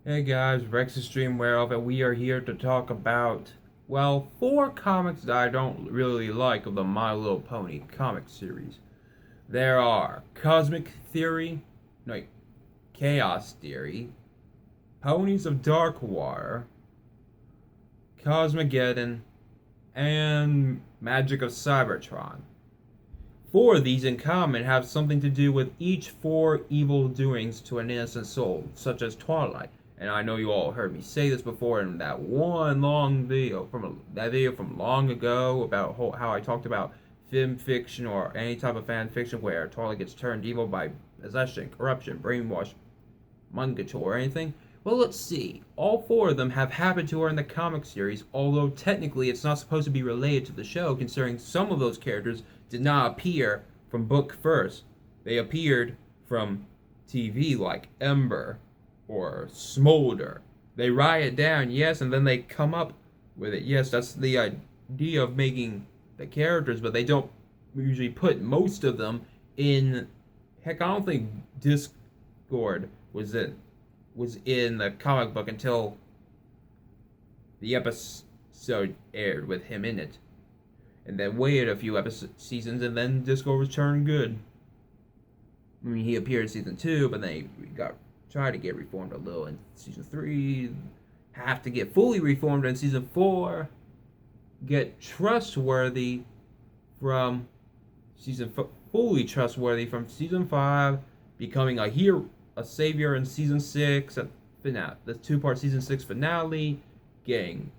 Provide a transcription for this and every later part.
Hey guys, Rex Extreme Werewolf, and we are here to talk about, well, four comics that I don't really like of the My Little Pony comic series. There are Cosmic Theory, no, Chaos Theory, Ponies of Dark Water, Cosmogeddon, and Magic of Cybertron. Four of these in common have something to do with each four evil doings to an innocent soul, such as Twilight. And I know you all heard me say this before in that one long video from long ago about how I talked about film fiction or any type of fan fiction where Twilight gets turned evil by possession, corruption, brainwash, mangato, or anything. Well, let's see. All four of them have happened to her in the comic series, although technically it's not supposed to be related to the show, considering some of those characters did not appear from book first. They appeared from TV, like Ember or Smolder. They write it down, yes, and then they come up with it. Yes, that's the idea of making the characters, but they don't usually put most of them in. Heck, I don't think Discord was in the comic book until the episode aired with him in it, and then waited a few seasons, and then Discord was turned good. I mean, he appeared in season 2, but then he got tried to get reformed a little in season 3. Have to get fully reformed in season 4. Get trustworthy from fully trustworthy from season 5, becoming a hero, a savior in season 6 at finale, the two-part season 6 finale, getting,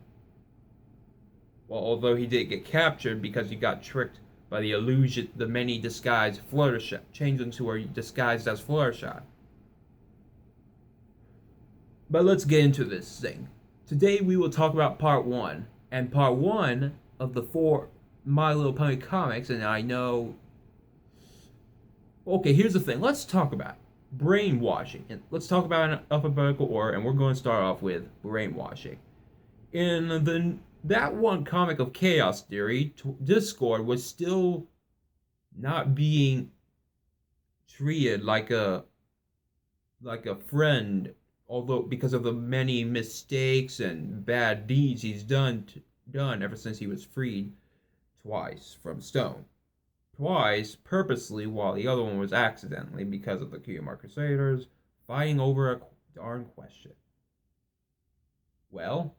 well, although he did get captured because he got tricked by the illusion, the many disguised Fluttershy, changed into a disguised as Fluttershy. But let's get into this thing. Today we will talk about part 1, and part 1 of the 4 My Little Pony comics, and I know. Okay, here's the thing. Let's talk about brainwashing. And let's talk about an alphabetical order, and we're going to start off with brainwashing. In that one comic of Chaos Theory, Discord was still not being treated like a friend, although because of the many mistakes and bad deeds he's done ever since he was freed twice from Stone. Twice purposely, while the other one was accidentally because of the Kiyomar Crusaders fighting over a darn question. Well,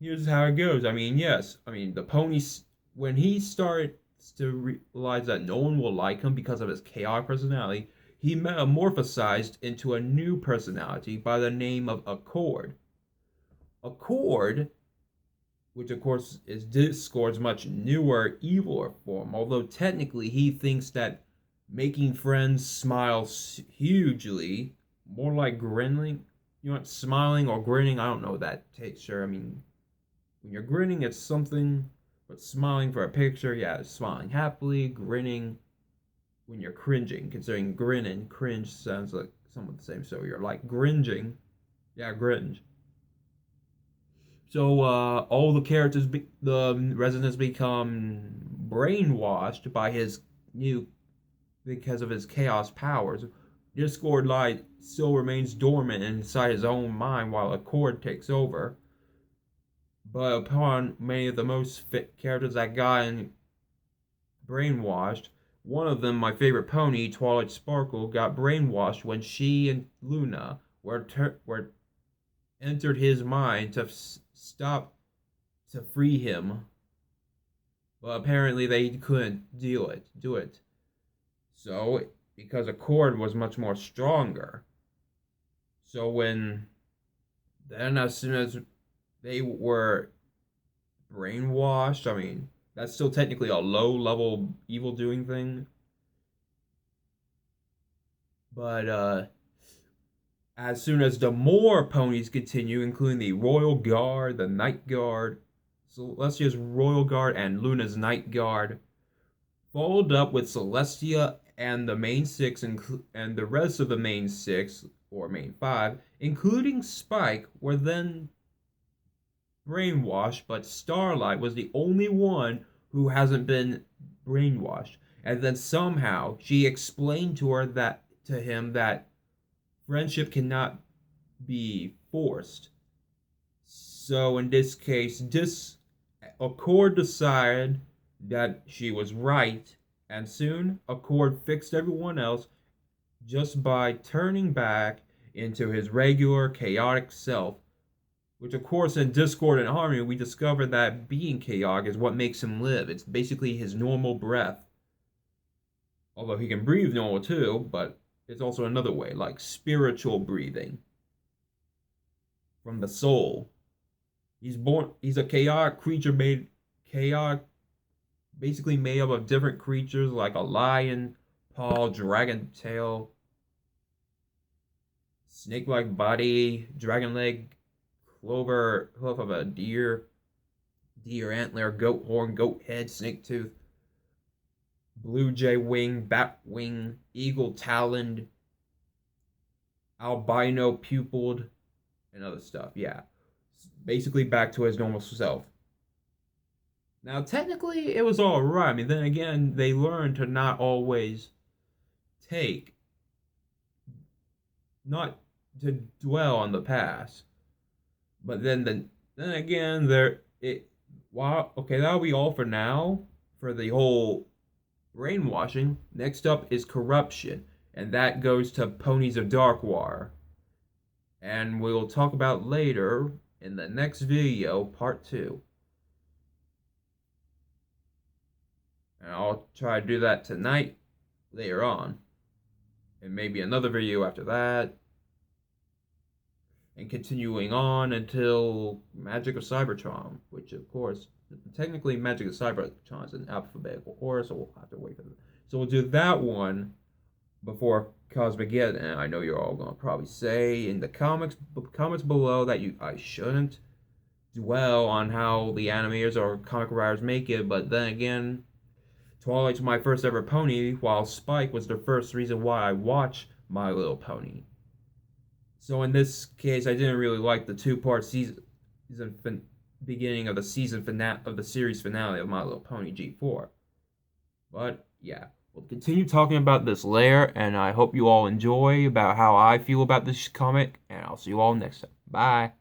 here's how it goes. I mean, yes, the ponies, when he started to realize that no one will like him because of his chaotic personality, he metamorphosized into a new personality by the name of Accord. Accord, which of course is Discord's much newer, eviler form, although technically he thinks that making friends smile hugely, more like grinning, smiling or grinning, I don't know that texture. I mean, when you're grinning, it's something, but smiling for a picture, yeah, smiling happily, grinning when you're cringing, considering grin and cringe sounds like somewhat the same, so you're like gringing, yeah, cringe. So all the characters, the residents become brainwashed by his new, because of his chaos powers. Discord light still remains dormant inside his own mind while Accord takes over. But upon many of the most fit characters that got brainwashed, one of them, my favorite pony, Twilight Sparkle, got brainwashed when she and Luna were entered his mind to stop to free him, but apparently they couldn't do it. So because Accord was much more stronger, so as soon as they were brainwashed, I mean, that's still technically a low level evil doing thing, but as soon as the more ponies continue, including the Royal Guard, the Night Guard, Celestia's Royal Guard, and Luna's Night Guard, followed up with Celestia and the main 6, and the rest of the main 6, or main 5, including Spike, were then brainwashed, but Starlight was the only one who hasn't been brainwashed. And then somehow she explained to him that friendship cannot be forced. So in this case, Accord decided that she was right, and soon Accord fixed everyone else just by turning back into his regular chaotic self. Which, of course, in Discord and Harmony, we discovered that being chaotic is what makes him live. It's basically his normal breath. Although he can breathe normal too, but it's also another way, like spiritual breathing from the soul. He's a chaotic creature chaotic, basically made up of different creatures like a lion, paw, dragon tail, snake-like body, dragon leg, clover hoof of a deer, deer antler, goat horn, goat head, snake tooth, blue jay wing, bat wing, eagle taloned, albino pupilled, and other stuff. Yeah, basically back to his normal self. Now, technically, it was all right. I mean, then again, they learned to not always take, not to dwell on the past. But then again, there it. Wow. Okay, that'll be all for now for the whole brainwashing. Next up is corruption, and that goes to Ponies of Darkwater, and we'll talk about later in the next video, part 2. And I'll try to do that tonight, later on, and maybe another video after that, and continuing on until Magic of Cybertron, which of course, technically Magic of Cybertron is in alphabetical order, so we'll have to wait for that. So we'll do that one before Cosmic-Geddon. And I know you're all gonna probably say in the comments below that I shouldn't dwell on how the animators or comic writers make it, but then again, Twilight's my first ever pony, while Spike was the first reason why I watched My Little Pony. So in this case, I didn't really like the two-part beginning of the season finale of the series finale of My Little Pony G4. But yeah, we'll continue talking about this later, and I hope you all enjoy about how I feel about this comic, and I'll see you all next time. Bye.